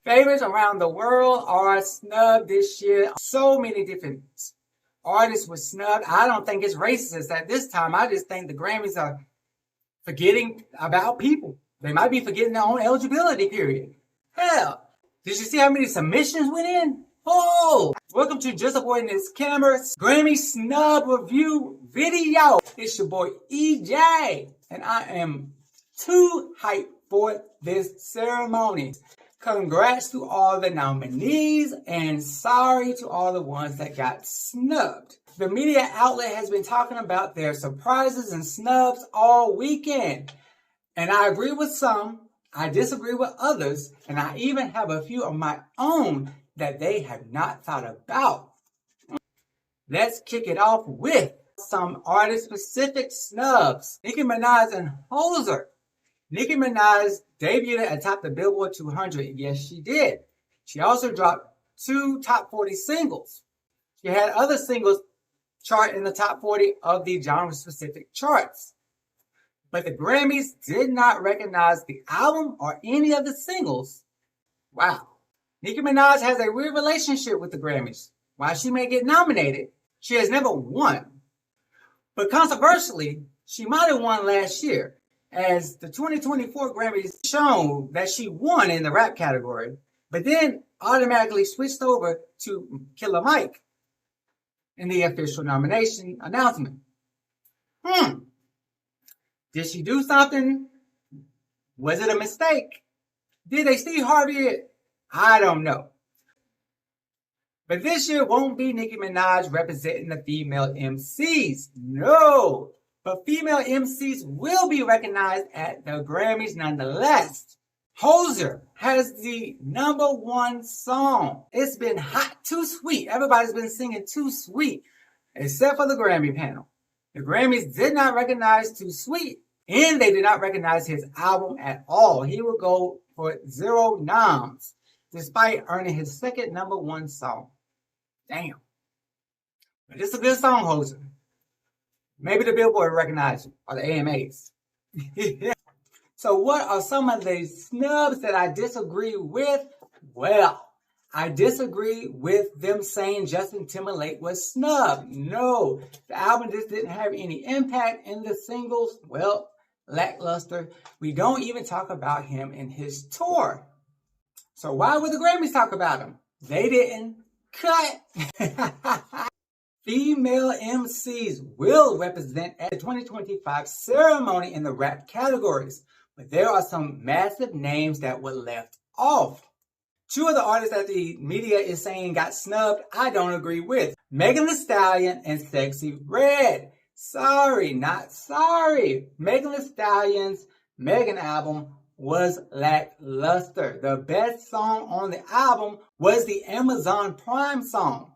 Favorites around the world are snubbed this year. So many different artists were snubbed. I don't think it's racist at this time. I just think the Grammys are forgetting about people. They might be forgetting their own eligibility period. Hell, did you see how many submissions went in? Oh, welcome to Justaboyandhiscamera Grammy snub review video. It's your boy EJ, and I am too hyped for this ceremony. Congrats to all the nominees, and sorry to all the ones that got snubbed. The media outlet has been talking about their surprises and snubs all weekend. And I agree with some, I disagree with others, and I even have a few of my own that they have not thought about. Let's kick it off with some artist-specific snubs. Nicki Minaj and Hozier. Nicki Minaj debuted atop the Billboard 200. Yes, she did. She also dropped 2 top 40 singles. She had other singles chart in the top 40 of the genre-specific charts. But the Grammys did not recognize the album or any of the singles. Wow. Nicki Minaj has a weird relationship with the Grammys. While she may get nominated, she has never won. But controversially, she might have won last year, as the 2024 Grammys shown that she won in the rap category, but then automatically switched over to Killer Mike in the official nomination announcement. Did she do something? Was it a mistake? Did they Steve Harvey it? I don't know. But this year won't be Nicki Minaj representing the female MCs. No. But female MCs will be recognized at the Grammys nonetheless. Hozier has the #1 song. It's been hot, Too Sweet. Everybody's been singing Too Sweet, except for the Grammy panel. The Grammys did not recognize Too Sweet, and they did not recognize his album at all. He would go for 0 noms, despite earning his second #1 song. Damn. But it's a good song, Hozier. Maybe the Billboard recognized you, or the AMAs. So what are some of the snubs that I disagree with? Well, I disagree with them saying Justin Timberlake was snubbed. No, the album just didn't have any impact in the singles. Well, lackluster. We don't even talk about him in his tour. So why would the Grammys talk about him? They didn't. Cut. Female MCs will represent at the 2025 ceremony in the rap categories, but there are some massive names that were left off. 2 of the artists that the media is saying got snubbed, I don't agree with. Megan Thee Stallion and Sexy Red. Sorry, not sorry. Megan Thee Stallion's Megan album was lackluster. The best song on the album was the Amazon Prime song.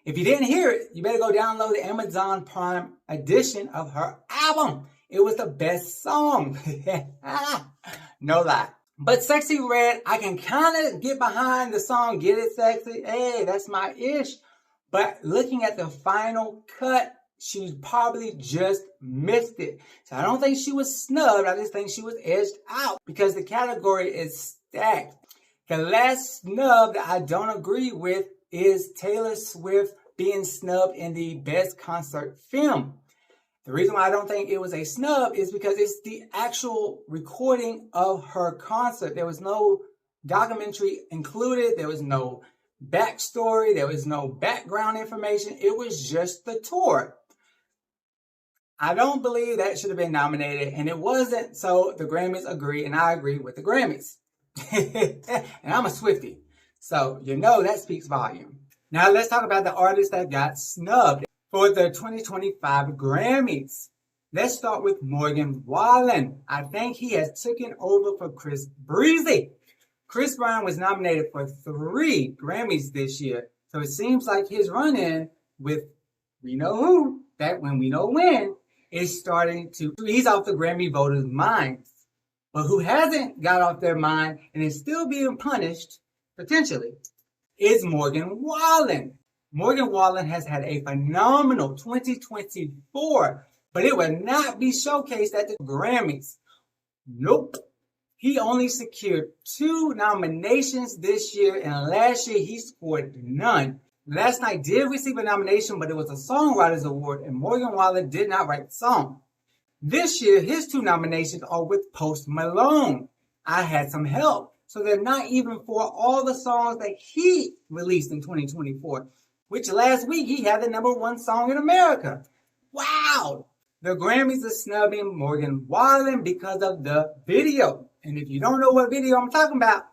If you didn't hear it, you better go download the Amazon Prime edition of her album. It was the best song. No lie. But Sexy Red, I can kind of get behind the song Get It Sexy. Hey, that's my ish. But looking at the final cut, she probably just missed it. So I don't think she was snubbed. I just think she was edged out because the category is stacked. The last snub that I don't agree with is Taylor Swift being snubbed in the Best Concert Film. The reason why I don't think it was a snub is because it's the actual recording of her concert. There was no documentary included. There was no backstory. There was no background information. It was just the tour. I don't believe that should have been nominated, and it wasn't, so the Grammys agree, and I agree with the Grammys. And I'm a Swiftie, so you know that speaks volume. Now let's talk about the artists that got snubbed for the 2025 Grammys. Let's start with Morgan Wallen. I think he has taken over for Chris Breezy. Chris Brown was nominated for 3 Grammys this year, so it seems like his run-in with we know who, that when we know when, is starting to ease off the Grammy voters' minds. But who hasn't got off their mind and is still being punished, potentially, is Morgan Wallen. Morgan Wallen has had a phenomenal 2024, but it will not be showcased at the Grammys. Nope. He only secured 2 nominations this year, and last year he scored none. Last Night did receive a nomination, but it was a Songwriters Award, and Morgan Wallen did not write the song. This year, his 2 nominations are with Post Malone, I Had Some Help. So they're not even for all the songs that he released in 2024, which last week he had the #1 song in America. Wow! The Grammys are snubbing Morgan Wallen because of the video. And if you don't know what video I'm talking about,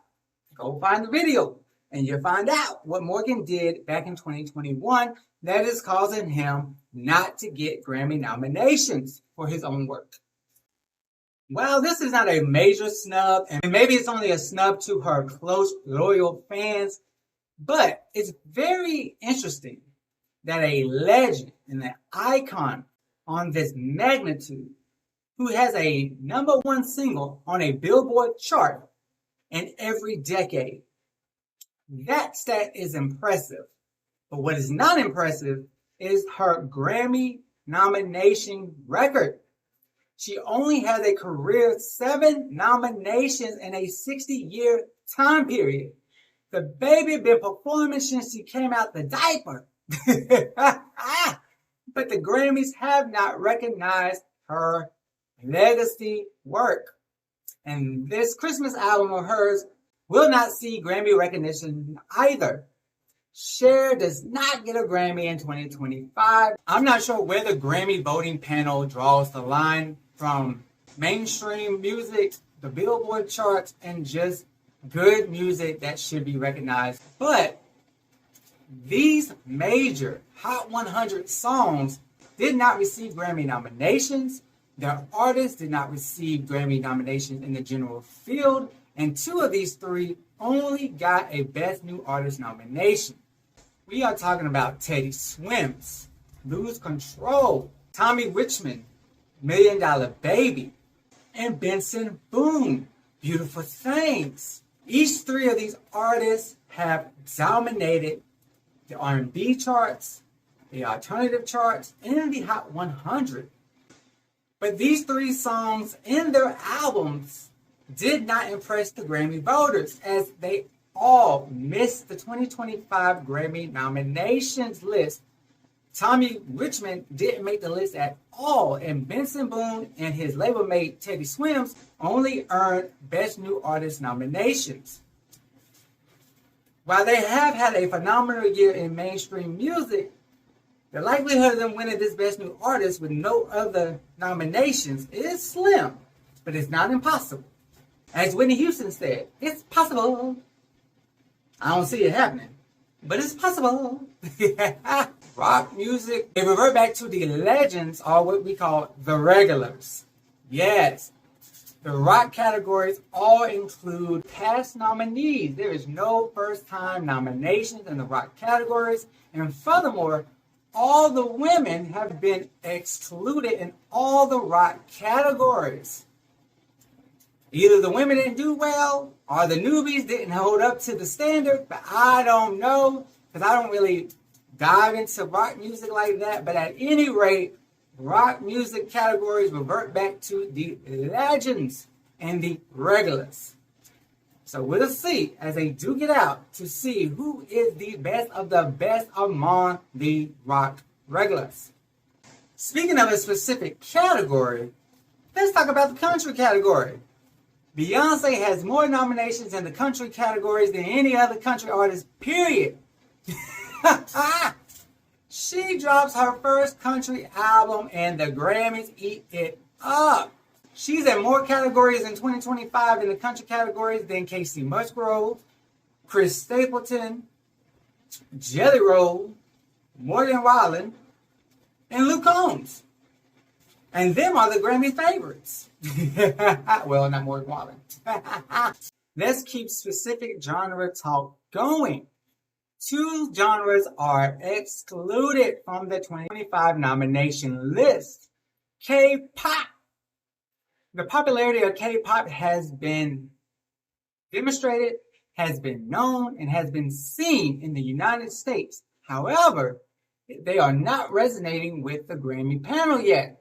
go find the video and you'll find out what Morgan did back in 2021 that is causing him not to get Grammy nominations for his own work. Well, this is not a major snub, and maybe it's only a snub to her close, loyal fans, but it's very interesting that a legend and an icon on this magnitude, who has a #1 single on a Billboard chart in every decade. That stat is impressive. But what is not impressive is her Grammy nomination record. She only has a career of 7 nominations in a 60-year time period. The baby been performing since she came out the diaper. But the Grammys have not recognized her legacy work. And this Christmas album of hers will not see Grammy recognition either. Cher does not get a Grammy in 2025. I'm not sure where the Grammy voting panel draws the line from mainstream music, the Billboard charts, and just good music that should be recognized. But these major Hot 100 songs did not receive Grammy nominations. Their artists did not receive Grammy nominations in the general field. And 2 of these 3 only got a Best New Artist nomination. We are talking about Teddy Swims, Lose Control, Tommy Richmond, $1 Million Baby, and Benson Boone, Beautiful Things. Each 3 of these artists have dominated the R&B charts, the alternative charts, and the Hot 100. But these 3 songs in their albums did not impress the Grammy voters, as they all missed the 2025 Grammy nominations list. Tommy Richmond didn't make the list at all, and Benson Boone and his label mate Teddy Swims only earned Best New Artist nominations. While they have had a phenomenal year in mainstream music, the likelihood of them winning this Best New Artist with no other nominations is slim, but it's not impossible. As Whitney Houston said, it's possible. I don't see it happening, but it's possible. Rock music, they revert back to the legends, or what we call the regulars. Yes, the rock categories all include past nominees. There is no first-time nominations in the rock categories. And furthermore, all the women have been excluded in all the rock categories. Either the women didn't do well, or the newbies didn't hold up to the standard, but I don't know, because I don't really dive into rock music like that. But at any rate, rock music categories revert back to the legends and the regulars. So we'll see as they duke it out to see who is the best of the best among the rock regulars. Speaking of a specific category, let's talk about the country category. Beyonce has more nominations in the country categories than any other country artist, period. She drops her first country album and the Grammys eat it up. She's in more categories in 2025 in the country categories than Casey Musgrove, Chris Stapleton, Jelly Roll, Morgan Wallen, and Luke Combs. And them are the Grammy favorites. Well, not Morgan Wallen. Let's keep specific genre talk going. 2 genres are excluded from the 2025 nomination list. K-pop. The popularity of K-pop has been demonstrated, has been known, and has been seen in the United States. However, they are not resonating with the Grammy panel yet.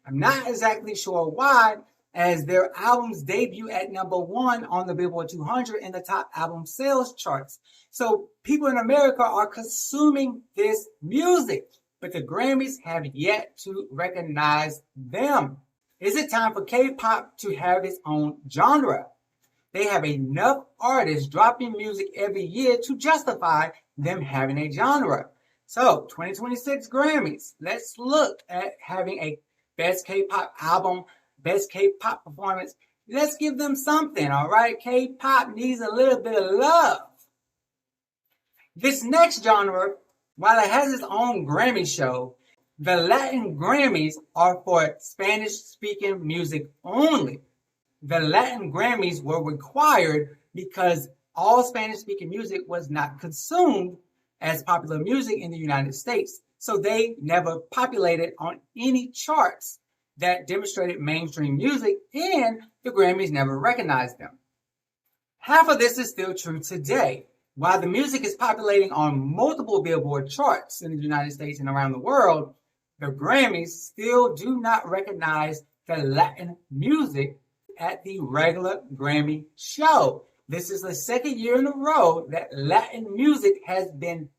I'm not exactly sure why, as their albums debut at #1 on the Billboard 200 in the top album sales charts. So people in America are consuming this music, but the Grammys have yet to recognize them. Is it time for K-pop to have its own genre? They have enough artists dropping music every year to justify them having a genre. So, 2026 Grammys, let's look at having a best K-pop album, best K-pop performance. Let's give them something, all right? K-pop needs a little bit of love. This next genre, while it has its own Grammy show, the Latin Grammys are for Spanish-speaking music only. The Latin Grammys were required because all Spanish-speaking music was not consumed as popular music in the United States. So they never populated on any charts that demonstrated mainstream music, and the Grammys never recognized them. Half of this is still true today. While the music is populating on multiple Billboard charts in the United States and around the world, the Grammys still do not recognize the Latin music at the regular Grammy show. This is the second year in a row that Latin music has been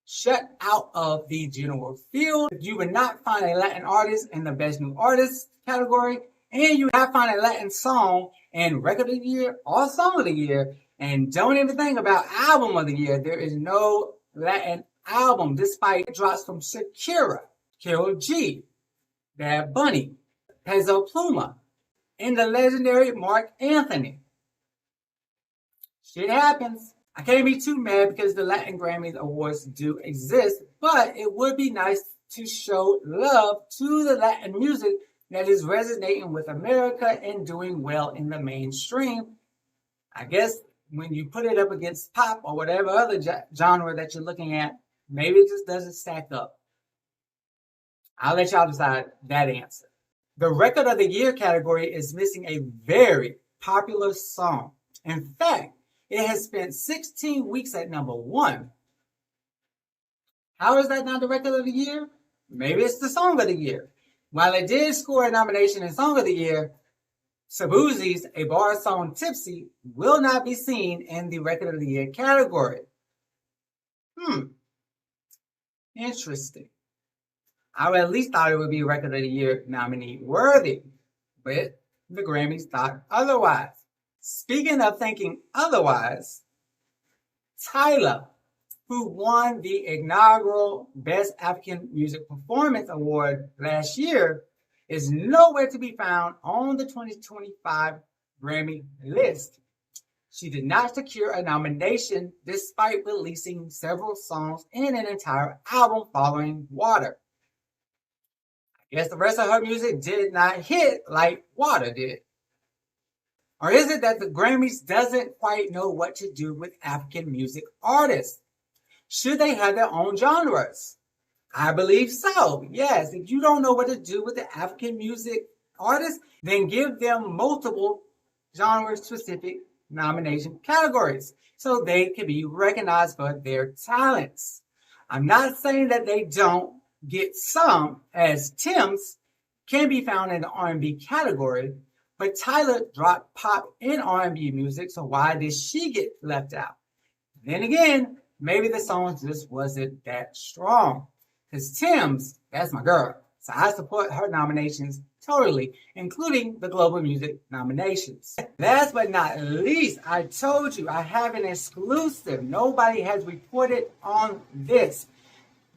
shut out of the general field. You would not find a Latin artist in the Best New Artist category, and you would not find a Latin song in Record of the Year or Song of the Year. And don't even think about Album of the Year. There is no Latin album, despite drops from Shakira, Karol G, Bad Bunny, Peso Pluma, and the legendary Mark Anthony. Shit happens. I can't be too mad because the Latin Grammy Awards do exist, but it would be nice to show love to the Latin music that is resonating with America and doing well in the mainstream. I guess when you put it up against pop or whatever other genre that you're looking at, maybe it just doesn't stack up. I'll let y'all decide that answer. The Record of the Year category is missing a very popular song. In fact, it has spent 16 weeks at #1. How is that not the Record of the Year? Maybe it's the Song of the Year. While it did score a nomination in Song of the Year, Shaboozie's A Bar Song Tipsy will not be seen in the Record of the Year category. Interesting. I at least thought it would be Record of the Year nominee worthy, but the Grammys thought otherwise. Speaking of thinking otherwise, Tyler, who won the inaugural Best African Music Performance Award last year, is nowhere to be found on the 2025 Grammy list. She did not secure a nomination despite releasing several songs and an entire album following Water. I guess the rest of her music did not hit like Water did. Or is it that the Grammys doesn't quite know what to do with African music artists? Should they have their own genres? I believe so. Yes, if you don't know what to do with the African music artists, then give them multiple genre-specific nomination categories so they can be recognized for their talents. I'm not saying that they don't get some, as Tim's can be found in the R&B category, but Tyler dropped pop and R&B music, so why did she get left out? Then again, maybe the song just wasn't that strong. Because Tim's, that's my girl, so I support her nominations totally, including the Global Music nominations. Last but not least, I told you I have an exclusive. Nobody has reported on this.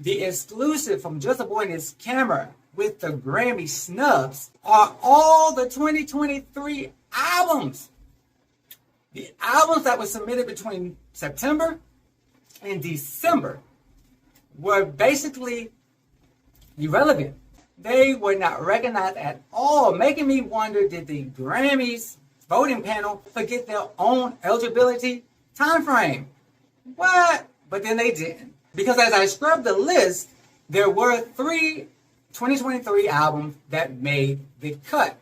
The exclusive from Justaboyandhiscamera with the Grammy snubs are all the 2023 albums. The albums that were submitted between September and December were basically irrelevant. They were not recognized at all, making me wonder, did the Grammys voting panel forget their own eligibility time frame? What? But then they didn't. Because as I scrubbed the list, there were 3 2023 albums that made the cut.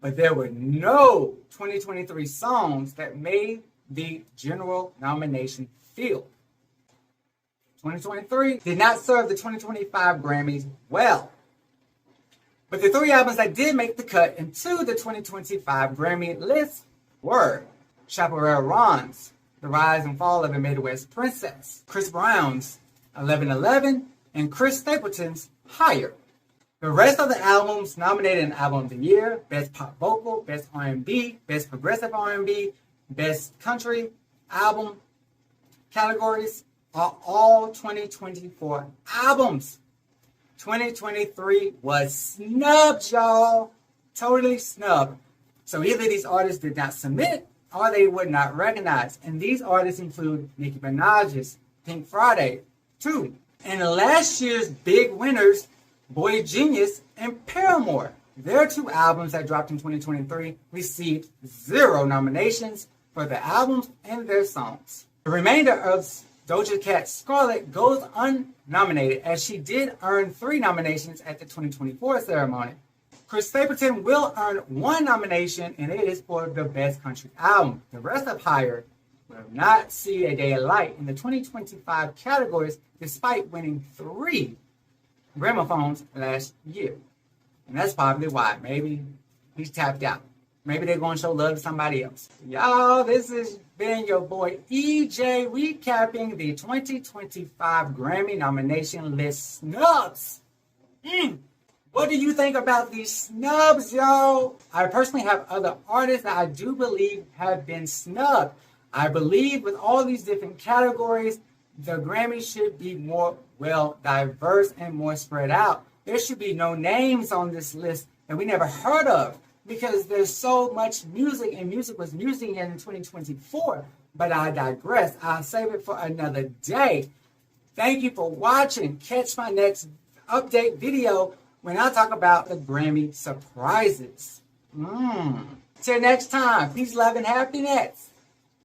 But there were no 2023 songs that made the general nomination field. 2023 did not serve the 2025 Grammys well. But the 3 albums that did make the cut into the 2025 Grammy list were Chaparral Ron's The Rise and Fall of a Midwest Princess, Chris Brown's 1111, and Chris Stapleton's Higher. The rest of the albums nominated in Album of the Year, Best Pop Vocal, Best R&B, Best Progressive R&B, Best Country Album categories are all 2024 albums. 2023 was snubbed, y'all. Totally snubbed. So either these artists did not submit or they would not recognize. And these artists include Nicki Minaj's Pink Friday 2. And last year's big winners, Boy Genius and Paramore. Their 2 albums that dropped in 2023 received 0 nominations for the albums and their songs. The remainder of Doja Cat's Scarlet goes unnominated, as she did earn 3 nominations at the 2024 ceremony. Chris Stapleton will earn 1 nomination, and it is for the Best Country Album. The rest of Higher will not see a day of light in the 2025 categories, despite winning 3 gramophones last year. And that's probably why. Maybe he's tapped out. Maybe they're going to show love to somebody else. Y'all, this has been your boy EJ recapping the 2025 Grammy nomination list snubs. What do you think about these snubs, y'all? I personally have other artists that I do believe have been snubbed. I believe with all these different categories, the Grammy should be more diverse and more spread out. There should be no names on this list that we never heard of, because there's so much music, and music was music in 2024. But I digress. I'll save it for another day. Thank you for watching. Catch my next update video when I talk about the Grammy surprises. Till next time, peace, love, and happiness.